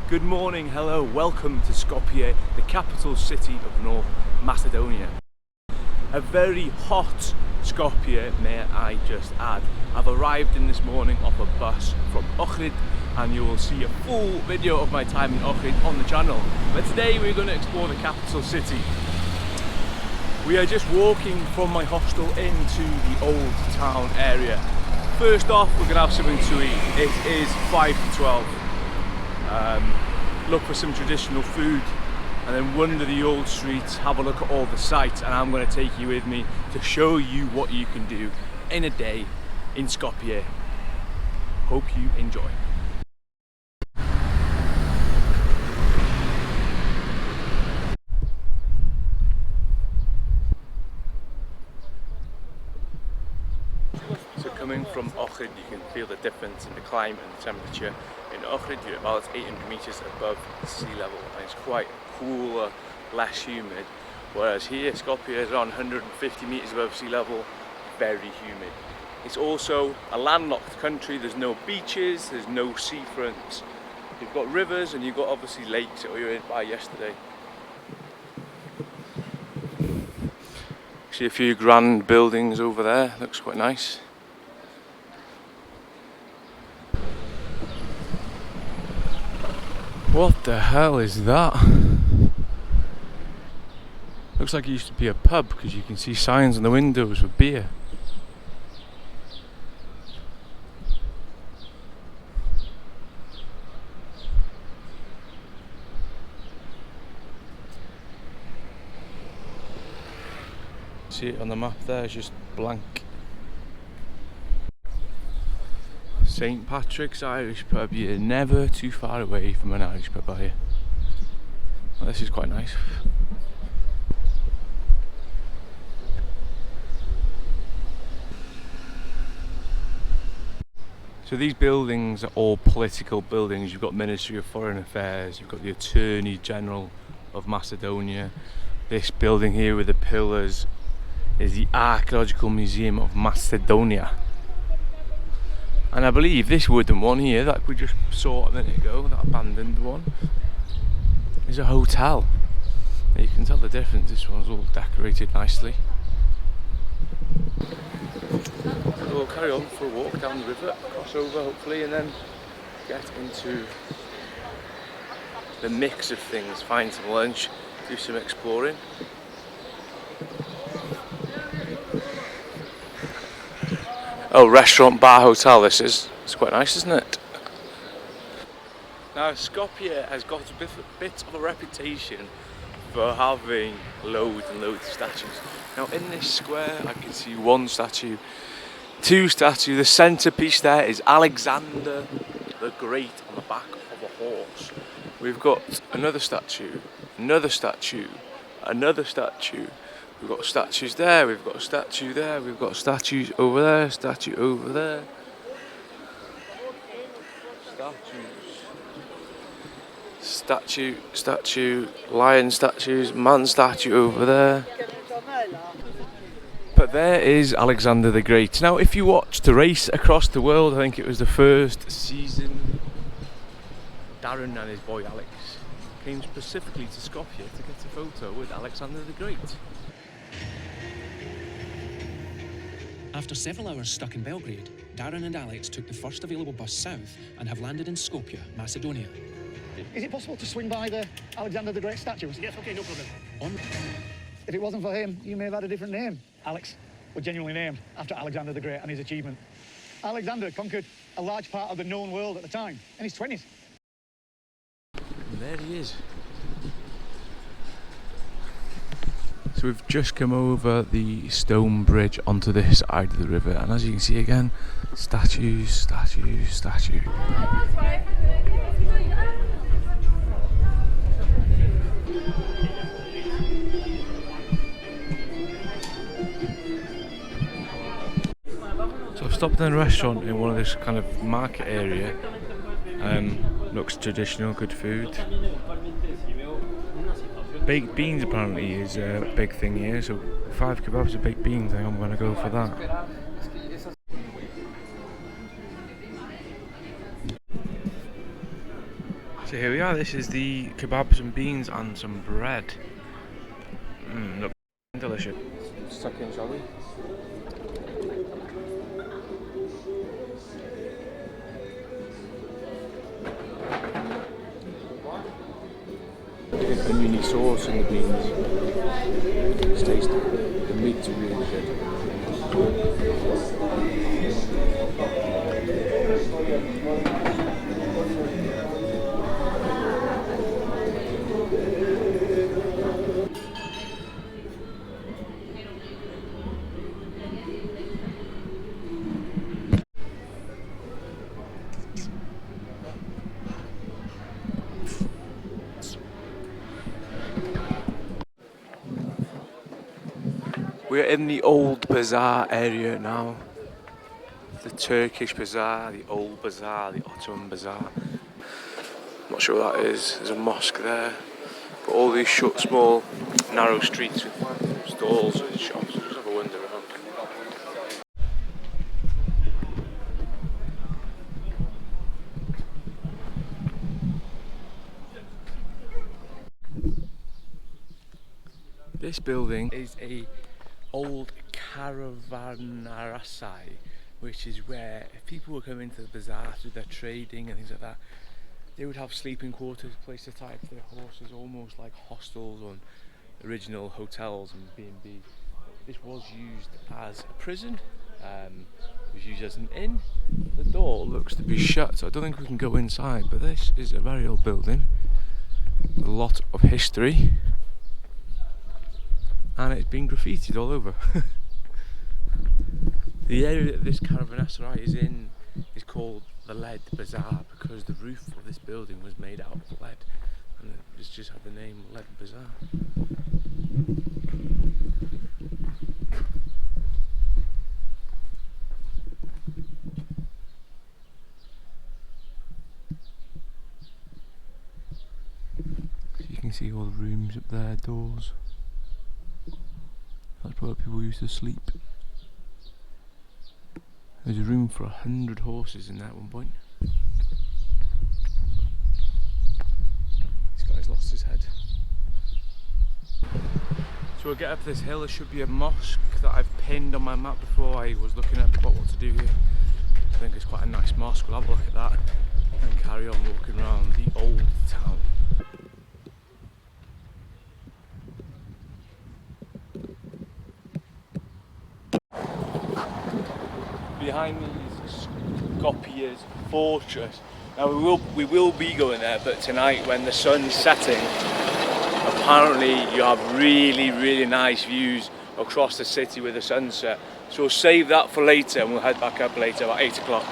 Good morning, hello, welcome to Skopje, the capital city of North Macedonia. A very hot Skopje, may I just add. I've arrived in this morning off a bus from Ohrid, and you will see a full video of my time in Ohrid on the channel. But today we're going to explore the capital city. We are just walking from my hostel into the old town area. First off, we're going to have something to eat. It is 5 to 12. Look for some traditional food and then wander the old streets, have a look at all the sights, and I'm going to take you with me to show you what you can do in a day in Skopje. Hope you enjoy. So coming from Ohrid, you can feel the difference in the climate and the temperature. In Ohrid, you're about 800 meters above sea level, and it's quite cooler, less humid. Whereas here, Skopje is around 150 meters above sea level, very humid. It's also a landlocked country. There's no beaches, there's no seafronts. You've got rivers and you've got obviously lakes that we were by yesterday. See a few grand buildings over there, looks quite nice. What the hell is that? Looks like it used to be a pub because you can see signs on the windows with beer. See it on the map there, it's just blank. St. Patrick's Irish pub. You're never too far away from an Irish pub, are you? Well, this is quite nice. So these buildings are all political buildings. You've got Ministry of Foreign Affairs, you've got the Attorney General of Macedonia. This building here with the pillars is the Archaeological Museum of Macedonia. And I believe this wooden one here that we just saw a minute ago, that abandoned one, is a hotel. You can tell the difference, this one's all decorated nicely. So we'll carry on for a walk down the river, cross over hopefully, and then get into the mix of things, find some lunch, do some exploring. Oh, restaurant, bar, hotel this is. It's quite nice, isn't it? Now, Skopje has got a bit of a reputation for having loads and loads of statues. Now, in this square, I can see one statue, two statues. The centrepiece there is Alexander the Great on the back of a horse. We've got another statue, another statue, another statue. We've got statues there, we've got a statue there, we've got statues over there, statue over there. Statue, lion statues, man statue over there. But there is Alexander the Great. Now, if you watched a race across the world, I think it was the first season, Darren and his boy Alex came specifically to Skopje to get a photo with Alexander the Great. After several hours stuck in Belgrade, Darren and Alex took the first available bus south and have landed in Skopje, Macedonia. Is it possible to swing by the Alexander the Great statues? Yes, okay, no problem. If it wasn't for him, you may have had a different name. Alex was genuinely named after Alexander the Great and his achievement. Alexander conquered a large part of the known world at the time, in his 20s. And there he is. So we've just come over the stone bridge onto this side of the river, and as you can see again, statues, statues, statues. So I've stopped in a restaurant in one of this kind of market area. Looks traditional, good food. Baked beans apparently is a big thing here, so 5 kebabs of baked beans, I think I'm going to go for that. So here we are, this is the kebabs and beans and some bread. Look delicious. Stuck in, shall we? The oniony sauce and the beans. It's tasty. The meat's really good. We're in the old Bazaar area now. The Turkish Bazaar, the old Bazaar, the Ottoman Bazaar. Not sure what that is. There's a mosque there. But all these short, small, narrow streets with stalls and shops. Just have a wander around. This building is a old caravanserai, which is where if people were coming to the bazaar to do their trading and things like that, they would have sleeping quarters, a place to tie up their horses, almost like hostels or original hotels and B&B. This was used as a prison, it was used as an inn. The door looks to be shut, so I don't think we can go inside, but this is a very old building, a lot of history. And it's been graffitied all over. The area that this caravanserai is in is called the Lead Bazaar because the roof of this building was made out of lead, and it's just had the name Lead Bazaar. So you can see all the rooms up there, doors. That's where people used to sleep. There's a room for 100 horses in there at one point. This guy's lost his head. So we'll get up this hill. There should be a mosque that I've pinned on my map before I was looking up about what to do here. I think it's quite a nice mosque. We'll have a look at that and carry on walking around the old town. Behind me is Skopje's fortress. Now we will be going there, but tonight when the sun's setting, apparently you have really nice views across the city with the sunset. So we'll save that for later and we'll head back up later about 8 o'clock.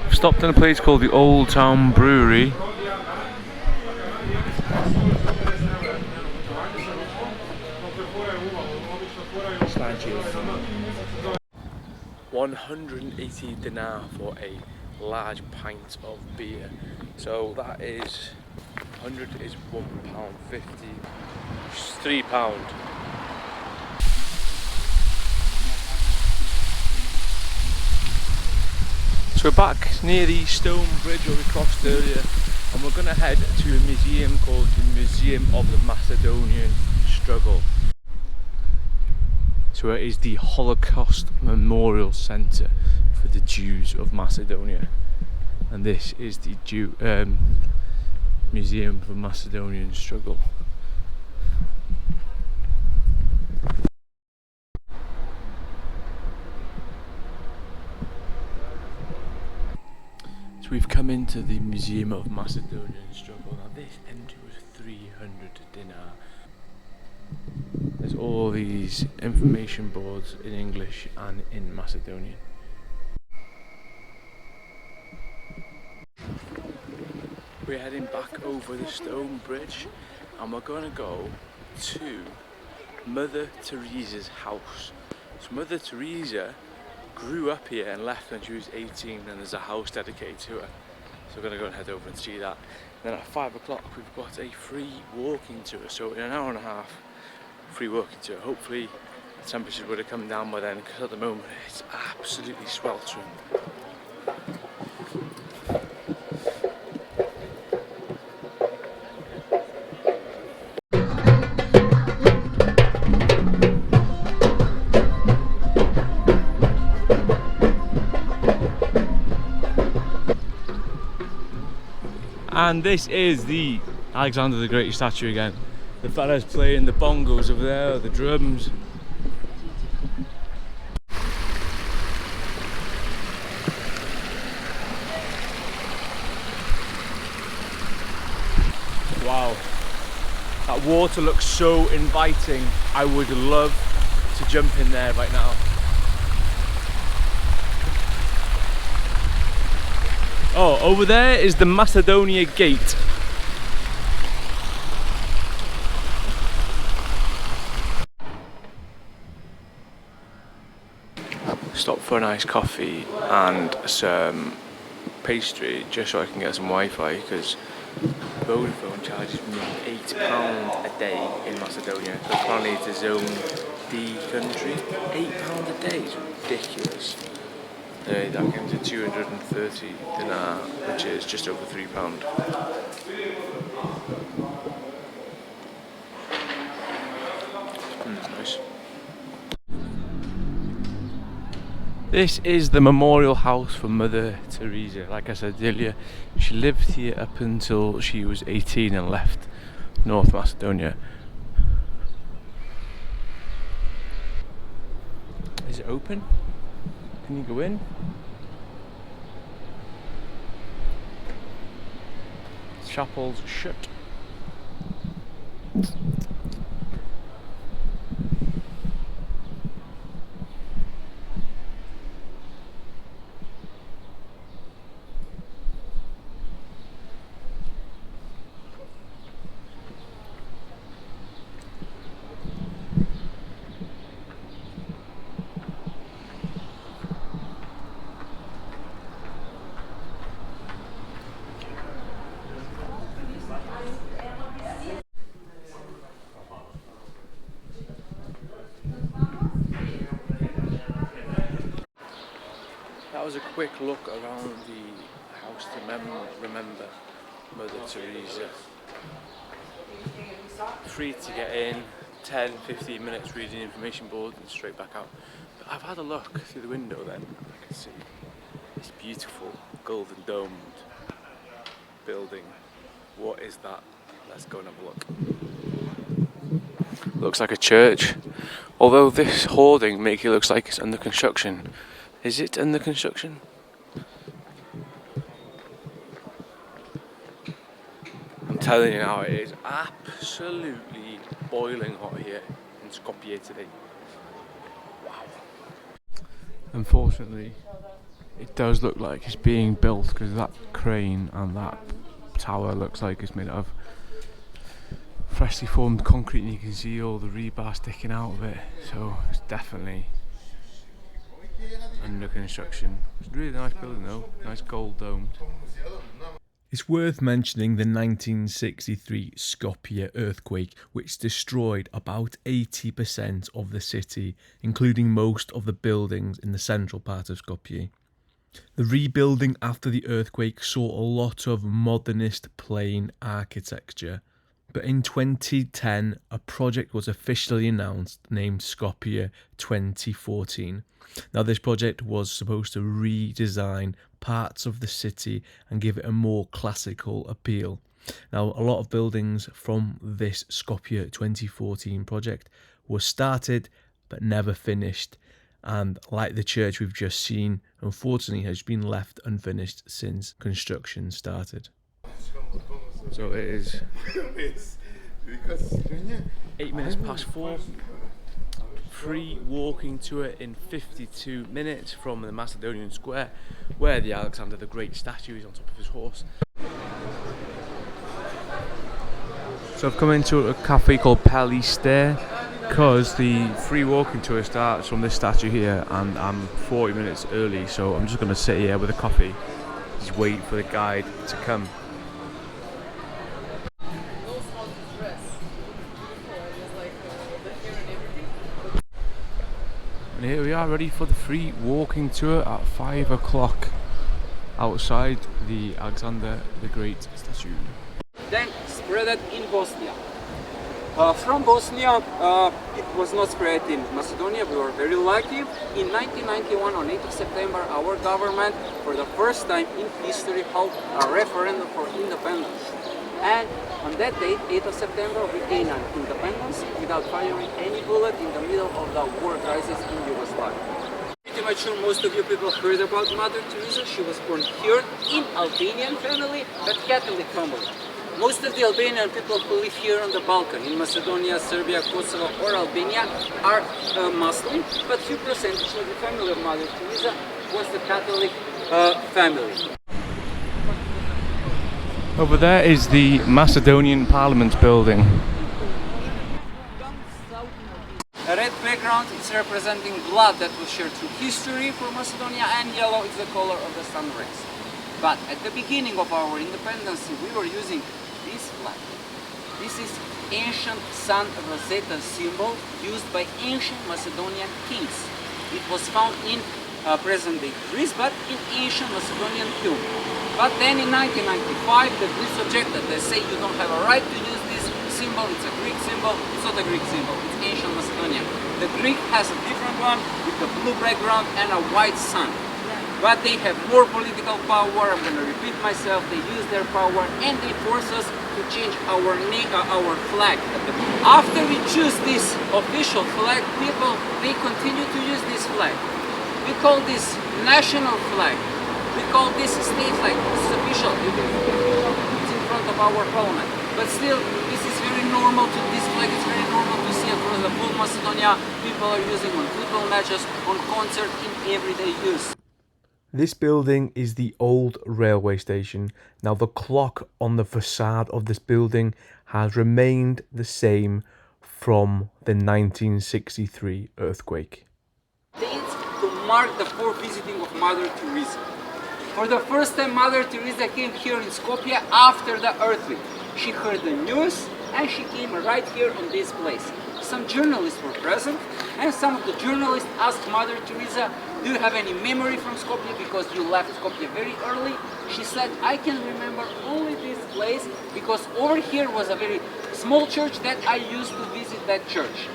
We've stopped in a place called the Old Town Brewery. Slanty. 180 dinar for a large pint of beer. So that is 100 is £1.50, £3. So we're back near the stone bridge where we crossed earlier, and we're going to head to a museum called the Museum of the Macedonian Struggle. So it is the Holocaust Memorial Centre for the Jews of Macedonia, and this is the Museum for Macedonian Struggle. So we've come into the Museum of Macedonian Struggle. Now this entry was 300 dinar. There's all these information boards in English and in Macedonian. We're heading back over the stone bridge and we're going to go to Mother Teresa's house. So Mother Teresa grew up here and left when she was 18, and there's a house dedicated to her. So we're going to go and head over and see that. And then at 5 o'clock we've got a free walking tour, so in an hour and a half free walking tour. Hopefully the temperatures would have come down by then, because at the moment it's absolutely sweltering. And this is the Alexander the Great statue again. The fella's playing the bongos over there, the drums. Wow, that water looks so inviting. I would love to jump in there right now. Oh, over there is the Macedonia Gate. Stop for a nice coffee and some pastry just so I can get some Wi-Fi, because Vodafone charges me £8 a day in Macedonia. So apparently it's a Zone D country. £8 a day is ridiculous. That comes to 230 dinar, which is just over £3. Nice. This is the memorial house for Mother Theresa. Like I said earlier, she lived here up until she was 18 and left North Macedonia. Is it open? Can you go in? Chapel's shut. That was a quick look around the house to remember Mother Theresa. Free to get in, 10-15 minutes reading the information board and straight back out. But I've had a look through the window then, I can see this beautiful golden domed building. What is that? Let's go and have a look. Looks like a church, although this hoarding makes it look like it's under construction. Is it under construction? I'm telling you now, it is absolutely boiling hot here in Skopje today. Wow. Unfortunately, it does look like it's being built, because that crane and that tower looks like it's made out of freshly formed concrete, and you can see all the rebar sticking out of it. So it's definitely under construction. It's a really nice building though, nice gold domed. It's worth mentioning the 1963 Skopje earthquake, which destroyed about 80% of the city, including most of the buildings in the central part of Skopje. The rebuilding after the earthquake saw a lot of modernist plain architecture, but in 2010 a project was officially announced named Skopje 2014. Now this project was supposed to redesign parts of the city and give it a more classical appeal. Now a lot of buildings from this Skopje 2014 project were started but never finished, and like the church we've just seen, unfortunately has been left unfinished since construction started. So it is 4:08. Free walking tour in 52 minutes from the Macedonian Square, where the Alexander the Great statue is on top of his horse. So I've come into a cafe called Paliste, because the free walking tour starts from this statue here, and I'm 40 minutes early, so I'm just going to sit here with a coffee, just wait for the guide to come. And here we are, ready for the free walking tour at 5 o'clock outside the Alexander the Great statue. Then spread it in Bosnia. From Bosnia, it was not spread in Macedonia. We were very lucky. In 1991, on 8th of September, our government, for the first time in history, held a referendum for independence. And on that date, 8th of September, we gained an independence without firing any bullet in the middle of the war crisis in Yugoslavia. Pretty much sure most of you people heard about Mother Theresa. She was born here in Albanian family, but Catholic family. Most of the Albanian people who live here on the Balkan, in Macedonia, Serbia, Kosovo or Albania, are Muslim, but few percentage of the family of Mother Theresa was the Catholic family. Over there is the Macedonian Parliament building. A red background is representing blood that was shared through history for Macedonia, and yellow is the color of the sun rays. But at the beginning of our independence, we were using this flag. This is ancient sun rosetta symbol used by ancient Macedonian kings. It was found in present-day Greece, but in ancient Macedonian tomb. But then in 1995, the Greeks objected. They say you don't have a right to use this symbol. It's a Greek symbol. It's not a Greek symbol. It's ancient Macedonian. The Greek has a different one with a blue background and a white sun. But they have more political power. I'm going to repeat myself. They use their power and they force us to change our flag. After we choose this official flag, people, they continue to use this flag. We call this national flag. We call this state flag. This is official. You can see it's in front of our parliament. But still, this is very normal to this flag. It's very normal to see across the whole Macedonia. People are using on football matches, on concert, in everyday use. This building is the old railway station. Now the clock on the facade of this building has remained the same from the 1963 earthquake. Dates to mark the fourth visiting of Mother Theresa. For the first time, Mother Theresa came here in Skopje after the earthquake. She heard the news and she came right here on this place. Some journalists were present and some of the journalists asked Mother Theresa, do you have any memory from Skopje because you left Skopje very early? She said, I can remember only this place because over here was a very small church that I used to visit that church.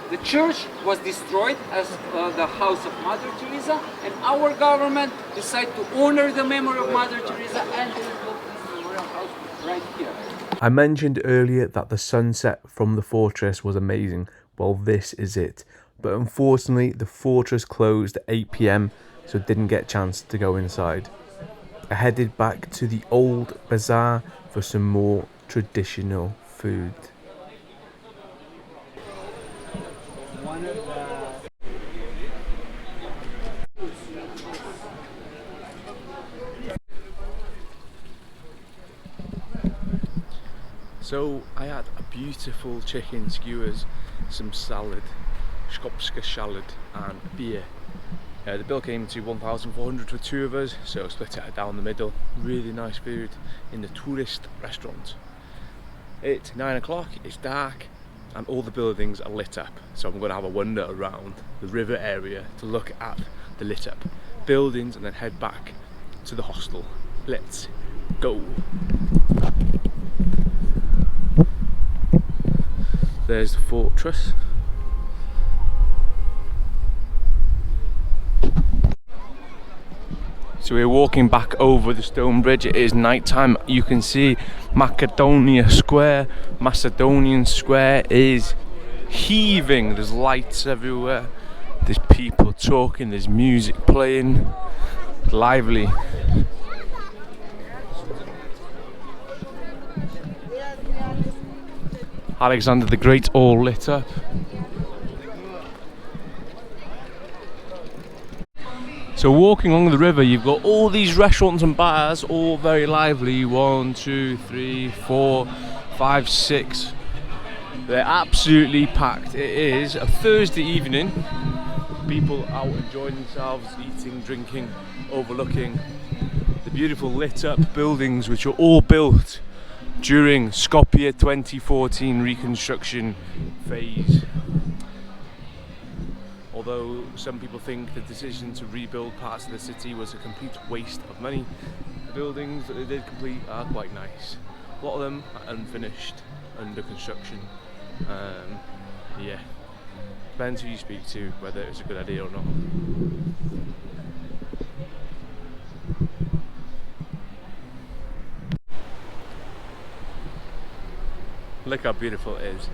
The church was destroyed as the house of Mother Theresa, and our government decided to honor the memory of Mother Theresa and they built this memorial house right here. I mentioned earlier that the sunset from the fortress was amazing. Well, this is it. But unfortunately, the fortress closed at 8 PM, so didn't get a chance to go inside. I headed back to the old Bazaar for some more traditional food. So I had a beautiful chicken skewers, some salad, Skopje salad and beer. The bill came to 1,400 for two of us, so split it down the middle. Really nice food in the tourist restaurant. It's 9 o'clock, it's dark and all the buildings are lit up, so I'm going to have a wander around the river area to look at the lit up buildings and then head back to the hostel. Let's go. There's the fortress. So we're walking back over the stone bridge. It is night time. You can see Macedonia Square. Macedonian Square is heaving. There's lights everywhere. There's people talking. There's music playing. Lively. Alexander the Great all lit up. So walking along the river, you've got all these restaurants and bars, all very lively. 1, 2, 3, 4, 5, 6. They're absolutely packed. It is a Thursday evening. People out enjoying themselves, eating, drinking, overlooking the beautiful lit up buildings which are all built during Skopje 2014 reconstruction phase. Although some people think the decision to rebuild parts of the city was a complete waste of money, the buildings that they did complete are quite nice. A lot of them are unfinished, under construction, Yeah, depends who you speak to whether it was a good idea or not. Look how beautiful it is.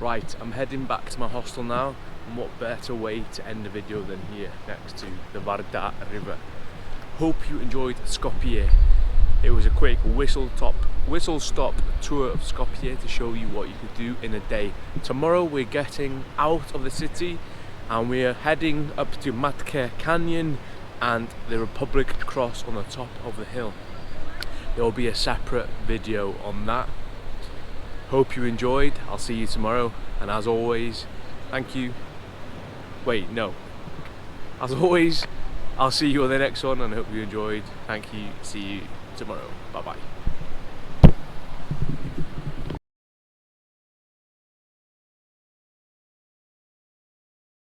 Right, I'm heading back to my hostel now, and what better way to end the video than here next to the Vardar river. Hope you enjoyed Skopje. It was a quick whistle stop tour of Skopje to show you what you could do in a day. Tomorrow we're getting out of the city and we're heading up to Matke Canyon and the Republic Cross on the top of the hill. There will be a separate video on that. Hope you enjoyed. I'll see you tomorrow, and as always, thank you. Wait, no. As always, I'll see you on the next one, and I hope you enjoyed. Thank you. See you tomorrow. Bye bye.